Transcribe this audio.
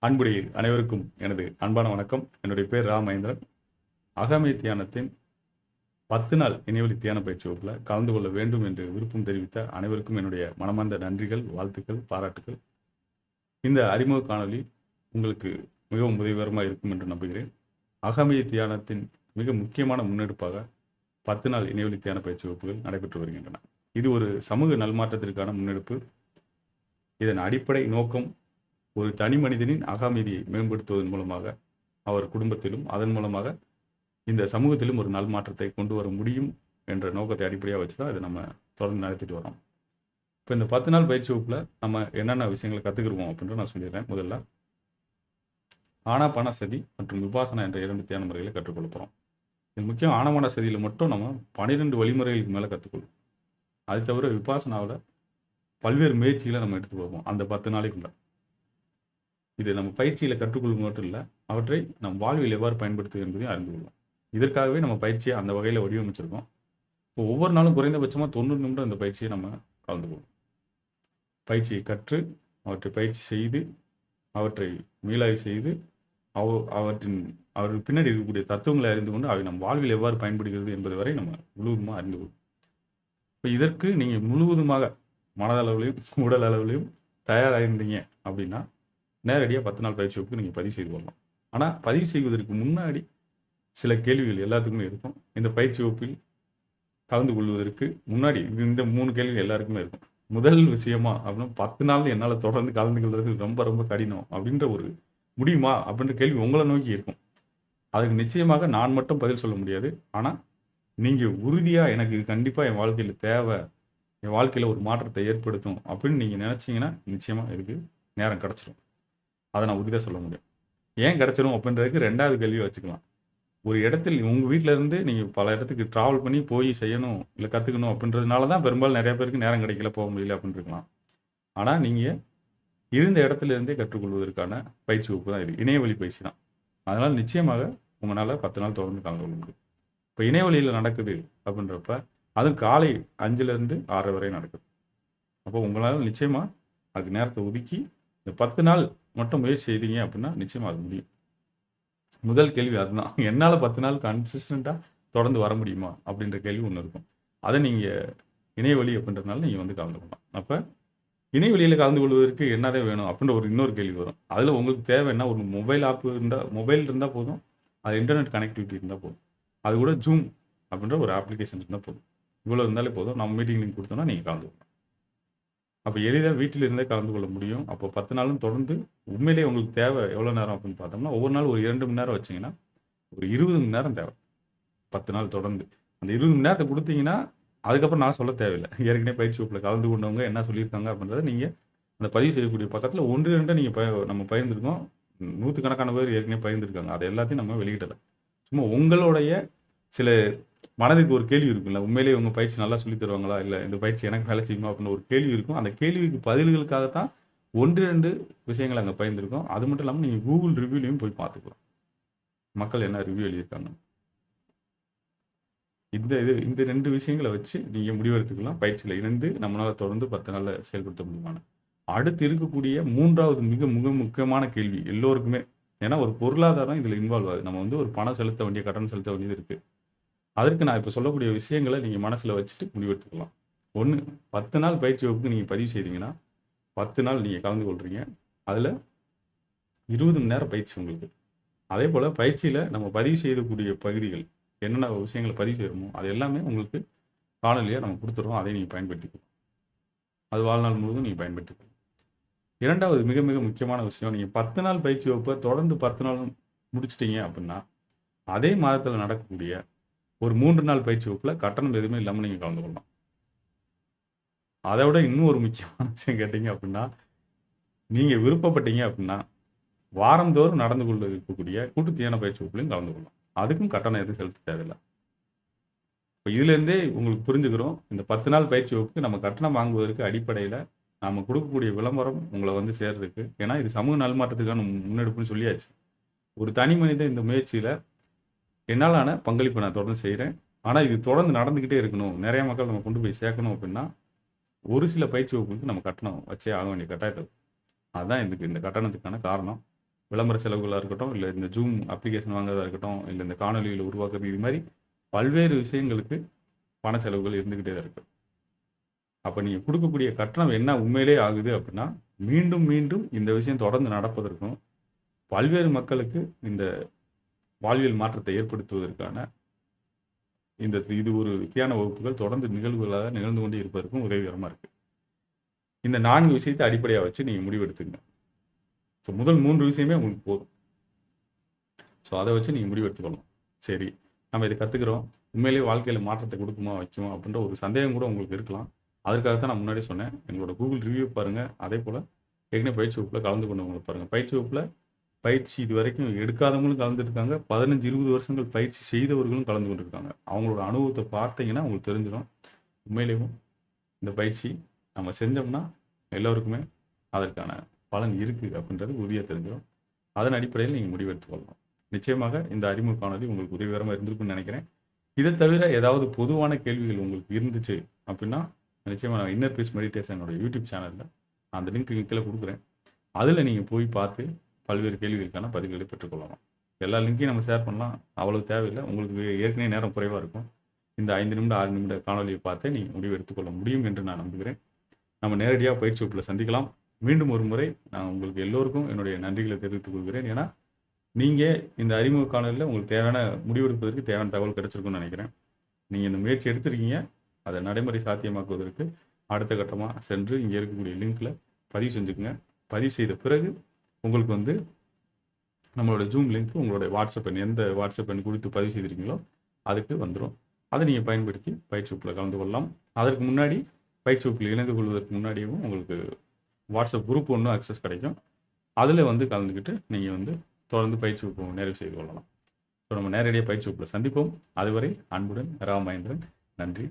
அன்புடைய அனைவருக்கும் எனது அன்பான வணக்கம். என்னுடைய பேர் ரா மகேந்திரன். அகமே தியானத்தின் 10 நாள் இணையவழி தியான பயிற்சி வகுப்புல கலந்து கொள்ள வேண்டும் என்று விருப்பம் தெரிவித்த அனைவருக்கும் என்னுடைய மனமார்ந்த நன்றிகள், வாழ்த்துக்கள், பாராட்டுக்கள். இந்த அறிமுக காணொளி உங்களுக்கு மிகவும் உதவிகரமாக இருக்கும் என்று நம்புகிறேன். அகமே தியானத்தின் மிக முக்கியமான முன்னெடுப்பாக 10 நாள் இணையவழி தியான பயிற்சி வகுப்புகள் நடைபெற்று வருகின்றன. இது ஒரு சமூக நல்மாற்றத்திற்கான முன்னெடுப்பு. இதன் அடிப்படை நோக்கம் ஒரு தனி மனிதனின் அகமைதியை மேம்படுத்துவதன் மூலமாக அவர் குடும்பத்திலும் அதன் மூலமாக இந்த சமூகத்திலும் ஒரு நல்மாற்றத்தை கொண்டு வர முடியும் என்ற நோக்கத்தை அடிப்படையாக வச்சு தான் இதை நம்ம தொடர்ந்து நடத்திட்டு வரோம். இப்போ இந்த 10 நாள் பயிற்சி வகுப்பில் நம்ம என்னென்ன விஷயங்களை கற்றுக்கிடுவோம் அப்படின்ற நான் சொல்லிடுறேன். முதல்ல ஆனாபான சதி மற்றும் விபாசனா என்ற 2 தியான முறைகளை கற்றுக்கொள்ள போகிறோம். இது முக்கியம். ஆனாபான சதியில் மட்டும் நம்ம 12 வழிமுறைகளுக்கு மேலே கற்றுக்கொள்ளும். அது தவிர விபாசனாவில் பல்வேறு முயற்சிகளை நம்ம எடுத்து போவோம் அந்த 10 நாளைக்குள்ள. இது நம்ம பயிற்சியில் கற்றுக்கொள்வது மட்டும் இல்லை, அவற்றை நம் வாழ்வில் எவ்வாறு பயன்படுத்துவது என்பதையும் அறிந்து கொள்வோம். இதற்காகவே நம்ம பயிற்சியை அந்த வகையில் வடிவமைச்சிருக்கோம். இப்போ ஒவ்வொரு நாளும் குறைந்தபட்சமாக 90 நிமிடம் இந்த பயிற்சியை நம்ம கலந்துக்குவோம். பயிற்சியை கற்று அவற்றை பயிற்சி செய்து அவற்றை மீளாய்வு செய்து அவர்கள் பின்னாடி இருக்கக்கூடிய தத்துவங்களை அறிந்து கொண்டு அவை நம் வாழ்வில் எவ்வாறு பயன்படுகிறது என்பது வரை நம்ம முழுவதுமாக அறிந்து கொள்வோம். இப்போ இதற்கு நீங்கள் முழுவதுமாக மனதளவிலையும் உடல் அளவிலையும் தயாராகிருந்தீங்க அப்படின்னா நேரடியாக 10 நாள் பயிற்சி வகுப்புக்கு நீங்கள் பதிவு செய்து கொள்ளலாம். ஆனால் பதிவு செய்வதற்கு முன்னாடி சில கேள்விகள் எல்லாத்துக்குமே இருக்கும். இந்த பயிற்சி வகுப்பில் கலந்து கொள்வதற்கு முன்னாடி இந்த 3 கேள்விகள் எல்லாருக்குமே இருக்கும். முதல் விஷயமா அப்படின்னா 10 நாள் என்னால் தொடர்ந்து கலந்து கொள்வது ரொம்ப ரொம்ப கடினம் அப்படின்ற ஒரு முடியுமா அப்படின்ற கேள்வி உங்களை நோக்கி இருக்கும். அதுக்கு நிச்சயமாக நான் மட்டும் பதில் சொல்ல முடியாது. ஆனால் நீங்கள் உறுதியாக எனக்கு இது கண்டிப்பாக என் வாழ்க்கையில் தேவை, என் வாழ்க்கையில் ஒரு மாற்றத்தை ஏற்படுத்தும் அப்படின்னு நீங்கள் நினச்சிங்கன்னா நிச்சயமாக இதுக்கு நேரம் கிடச்சிடும். அதை நான் உறுதியாக சொல்ல முடியும். ஏன் கிடச்சிரும் அப்படின்றதுக்கு 2வது கேள்வியை வச்சுக்கலாம். ஒரு இடத்தில் உங்கள் வீட்டில் இருந்து நீங்கள் பல இடத்துக்கு ட்ராவல் பண்ணி போய் செய்யணும் இல்லை கற்றுக்கணும் அப்படின்றதுனால தான் பெரும்பாலும் நிறைய பேருக்கு நேரம் கிடைக்கல, போக முடியல அப்படின்னு இருக்கலாம். ஆனால் நீங்கள் இருந்த இடத்துல இருந்தே கற்றுக்கொள்வதற்கான பயிற்சி வகுப்பு தான் இது. இணையவழி பயிற்சி தான். அதனால் நிச்சயமாக உங்களால் 10 நாள் தொடர்ந்து கலந்து கொள்ள முடியும். இப்போ இணையவழியில் நடக்குது அப்படின்றப்ப அதுவும் காலை 5லேருந்து 6 வரை நடக்குது. அப்போ உங்களால் நிச்சயமாக அதுக்கு நேரத்தை ஒதுக்கி இந்த 10 நாள் மட்டும் முயற்சி செய்தீங்க அப்படின்னா நிச்சயமாக அது முடியும். முதல் கேள்வி அதுதான். என்னால் 10 நாள் கன்சிஸ்டண்ட்டாக தொடர்ந்து வர முடியுமா அப்படின்ற கேள்வி ஒன்று இருக்கும். அதை நீங்கள் இணையவழி அப்படின்றதுனால நீங்கள் வந்து கலந்து கொள்ளலாம். அப்போ இணையவழியில் கலந்து கொள்வதற்கு என்னதான் வேணும் அப்படின்ற இன்னொரு கேள்வி வரும். அதில் உங்களுக்கு தேவை என்ன, ஒரு மொபைல் ஆப் மொபைல் இருந்தால் போதும், அது இன்டர்நெட் கனெக்டிவிட்டி இருந்தால் போதும், அது கூட ஜூம் அப்படின்ற ஒரு அப்ளிகேஷன் இருந்தால் போதும். இவ்வளோ இருந்தாலே போதும். நம்ம மீட்டிங் லிங்க் கொடுத்தோன்னா நீங்கள் கலந்து கொள்ளலாம். அப்போ எளிதாக வீட்டில் இருந்தே கலந்து கொள்ள முடியும். அப்போ 10 நாளும் தொடர்ந்து உண்மையிலேயே உங்களுக்கு தேவை எவ்வளோ நேரம் அப்படின்னு பார்த்தோம்னா, ஒவ்வொரு நாள் ஒரு 2 மணி நேரம் வச்சிங்கன்னா ஒரு 20 மணி நேரம் தேவை 10 நாள் தொடர்ந்து. அந்த 20 மணி நேரத்தை கொடுத்தீங்கன்னா அதுக்கப்புறம் நான் சொல்ல தேவையில்லை. ஏற்கனவே பயிற்சி வகுப்பில் கலந்து கொண்டவங்க என்ன சொல்லியிருக்காங்க அப்படின்றத நீங்கள் அந்த பதிவு செய்யக்கூடிய பக்கத்தில் 1, 2 நீங்கள் நம்ம பகிர்ந்துருக்கோம். 100கணக்கான பேர் ஏற்கனவே பகிர்ந்துருக்காங்க. அது எல்லாத்தையும் நம்ம வெளியிடலை. சும்மா உங்களுடைய சில மனதுக்கு ஒரு கேள்வி இருக்குல்ல, உண்மையிலேயே உங்கள் பயிற்சி நல்லா சொல்லி தருவாங்களா, இல்லை இந்த பயிற்சி எனக்கு வேலை செய்யுமா அப்படின்னு ஒரு கேள்வி இருக்கும். அந்த கேள்விக்கு பதில்களுக்காகத்தான் 1, 2 விஷயங்கள் அங்கே பகிர்ந்துருக்கோம். அது மட்டும் இல்லாமல் நீங்கள் கூகுள் ரிவ்யூலையும் போய் பார்த்துக்கலாம், மக்கள் என்ன ரிவ்யூ எழுதியிருக்காங்க. இந்த 2 விஷயங்களை வச்சு நீங்கள் முடிவெடுத்துக்கலாம். பயிற்சியில் இணைந்து நம்மளால் தொடர்ந்து 10 நாளில் செயல்படுத்த முடியுமான. அடுத்து இருக்கக்கூடிய 3வது மிக மிக முக்கியமான கேள்வி எல்லோருக்குமே, ஏன்னா ஒரு பொருளாதாரம் இதில் இன்வால்வ் ஆகுது. நம்ம வந்து ஒரு பணம் செலுத்த வேண்டிய, கட்டணம் செலுத்த வேண்டியது இருக்குது. அதற்கு நான் இப்போ சொல்லக்கூடிய விஷயங்களை நீங்கள் மனசில் வச்சுட்டு முடிவெடுத்துக்கலாம். 1, 10 நாள் பயிற்சி வகுப்புக்கு நீங்கள் பதிவு செய்தீங்கன்னா 10 நாள் நீங்கள் கலந்து கொள்கிறீங்க. அதில் 20 மணி நேரம் பயிற்சி உங்களுக்கு. அதே போல் பயிற்சியில் நம்ம பதிவு செய்யக்கூடிய பகுதிகள் என்னென்ன விஷயங்களை பதிவு செய்யணுமோ அது எல்லாமே உங்களுக்கு காணொலியாக நம்ம கொடுத்துருவோம். அதை நீங்கள் பயன்படுத்திக்கலாம். அது வாழ்நாள் முழுவதும் நீங்கள் பயன்படுத்திக்கலாம். 2வது மிக மிக முக்கியமான விஷயம், நீங்கள் 10 நாள் பயிற்சி வகுப்பை தொடர்ந்து 10 நாள் முடிச்சிட்டிங்க அப்படின்னா அதே மாதத்தில் நடக்கக்கூடிய ஒரு 3 நாள் பயிற்சி வகுப்பில் கட்டணம் எதுவுமே இல்லாமல் நீங்கள் கலந்து கொள்ளலாம். அதை விட இன்னும் ஒரு முக்கியமான விஷயம் கேட்டீங்க அப்படின்னா, நீங்கள் விருப்பப்பட்டீங்க அப்படின்னா வாரந்தோறும் நடந்து கொள்ள இருக்கக்கூடிய கூட்டு தியான பயிற்சி வகுப்புலையும் கலந்து கொள்ளலாம். அதுக்கும் கட்டணம் எதுவும் செலுத்த தேவையில்லை. இப்போ இதுலேருந்தே உங்களுக்கு புரிஞ்சுக்கிறோம், இந்த 10 நாள் பயிற்சி வகுப்புக்கு நம்ம கட்டணம் வாங்குவதற்கு அடிப்படையில் நம்ம கொடுக்கக்கூடிய விளம்பரம் உங்களை வந்து சேர்றதுக்கு. ஏன்னா இது சமூக நல்மாற்றத்துக்கான முன்னெடுப்புன்னு சொல்லியாச்சு. ஒரு தனி மனிதன் இந்த முயற்சியில் என்னாலான பங்களிப்பு நான் தொடர்ந்து செய்கிறேன். ஆனால் இது தொடர்ந்து நடந்துக்கிட்டே இருக்கணும், நிறைய மக்கள் நம்ம கொண்டு போய் சேர்க்கணும் அப்படின்னா ஒரு சில பயிற்சி வகுப்புக்கு நம்ம கட்டணம் வச்சே ஆக வேண்டிய கட்டாயத்தை. அதுதான் இந்த கட்டணத்துக்கான காரணம். விளம்பர செலவுகளா இருக்கட்டும், இல்ல இந்த Zoom அப்ளிகேஷன் வாங்குறதா இருக்கட்டும், இல்ல இந்த காணொளிகள உருவாக்குறது, இது மாரி பல்வேறு விஷயங்களுக்கு பண செலவுகள் இருந்துகிட்டே தான் இருக்கு. அப்ப நீங்க குடுக்கக்கூடிய கட்டணம் என்ன உண்மையிலேயே ஆகுது அப்படின்னா, மீண்டும், மீண்டும் இந்த விஷயம் தொடர்ந்து நடப்பதற்கும், பல்வேறு மக்களுக்கு இந்த வாழ்வியல் மாற்றத்தை ஏற்படுத்துவதற்கான இது ஒரு தியான வகுப்புகள் தொடர்ந்து நிகழ்வுகளாக நிகழ்ந்து கொண்டே இருப்பதற்கும் உதவிகரமா இருக்கு. இந்த 4 விஷயத்த அடிப்படையா வச்சு நீங்க முடிவெடுத்துக்கங்க. முதல் 3 விஷயமே உங்களுக்கு போதும். அத வச்சு நீங்க முடிவெடுத்துக்கணும். சரி, நம்ம இத கத்துக்கிறோம். உண்மையிலேயே வாழ்க்கையில மாற்றத்த குடுக்குமா, வைக்குமா அப்படின்ற ஒரு சந்தேகம் கூட உங்களுக்கு இருக்கலாம். அதற்காக தான் நான் முன்னாடியே சொன்னேன். எங்களோட Google ரிவ்யூ பாருங்க. அதேபோல ஏற்கனவே பயிற்சி வகுப்புல கலந்து கொண்டவங்கள பாருங்க. பயிற்சி வகுப்புல பயிற்சி இதுவரைக்கும் எடுக்காதவங்களும் கலந்துருக்காங்க. 15, 20 வருஷங்கள் பயிற்சி செய்தவர்களும் கலந்து கொண்டிருக்காங்க. அவங்களோட அனுபவத்த பார்த்தீங்கன்னா உங்களுக்கு தெரிஞ்சிரும். உண்மையிலேயும் இந்த பயிற்சி நம்ம செஞ்சோம்னா எல்லோருக்குமே அதற்கான பலன் இருக்கு அப்படின்றது உறுதியா தெரிஞ்சிரும். அதன் அடிப்படையில் நீங்க முடிவெடுத்துக் கொள்ளலாம். நிச்சயமாக இந்த அறிமுக காணொளி உங்களுக்கு உதவிகரமா இருந்திருக்கும்னு நினைக்கிறேன். இத தவிர ஏதாவது பொதுவான கேள்விகள் உங்களுக்கு இருந்துச்சு அப்படின்னா, நிச்சயமா நான் இன்னர் பீஸ் மெடிடேஷனோட யூடியூப் சேனல்ல அந்த லிங்க் கீழ குடுக்குறேன். அதுல நீங்க போய் பார்த்து பல்வேறு கேள்விகளுக்கான பதில்களை பெற்றுக்கொள்ளலாம். எல்லா லிங்கையும் நம்ம ஷேர் பண்ணலாம். அவ்வளவு தேவையில்ல. உங்களுக்கு ஏற்கனவே நேரம் குறைவா இருக்கும். இந்த 5 நிமிட, 6 நிமிட காணொளியை பார்த்தே நீங்க முடிவு எடுத்துக்கொள்ள முடியும் என்று நான் நம்புகிறேன். நம்ம நேரடியா பயிற்சி வகுப்புல சந்திக்கலாம். மீண்டும் ஒரு முறை நான் உங்களுக்கு எல்லோருக்கும் என்னுடைய நன்றிகளை தெரிவித்துக் கொள்கிறேன். ஏன்னா, நீங்க இந்த அறிமுக காணொளியில உங்களுக்கு தேவையான முடிவெடுப்பதற்கு தேவையான தகவல் கிடைச்சிருக்கும்னு நினைக்கிறேன். நீங்க இந்த முயற்சி எடுத்திருக்கீங்க. அத நடைமுறை சாத்தியமாக்குவதற்கு அடுத்த கட்டமா சென்று இங்க இருக்கக்கூடிய லிங்க்ல பதிவு செஞ்சுக்கங்க. பதிவு செய்த பிறகு உங்களுக்கு வந்து நம்மளோட Zoom லிங்க் உங்களுடைய வாட்ஸ்அப் எண் எந்த வாட்ஸ்அப் எண் குறித்து பதிவு செய்திருக்கீங்களோ அதுக்கு வந்துரும். அத நீங்க பயன்படுத்தி பயிற்சி வகுப்புல கலந்து கொள்ளலாம். அதற்கு முன்னாடி பயிற்சி வகுப்பில் இணைந்து கொள்வதற்கு முன்னாடியும் உங்களுக்கு வாட்ஸ்அப் குரூப் ஒண்ணு அக்சஸ் கிடைக்கும். அதுல வந்து கலந்துக்கிட்டு நீங்க வந்து தொடர்ந்து பயிற்சி வகுப்பு நிறைவு செய்து கொள்ளலாம். நம்ம நேரடியா பயிற்சி வகுப்புல சந்திப்போம். அதுவரை அன்புடன் ரா மகேந்திரன். நன்றி.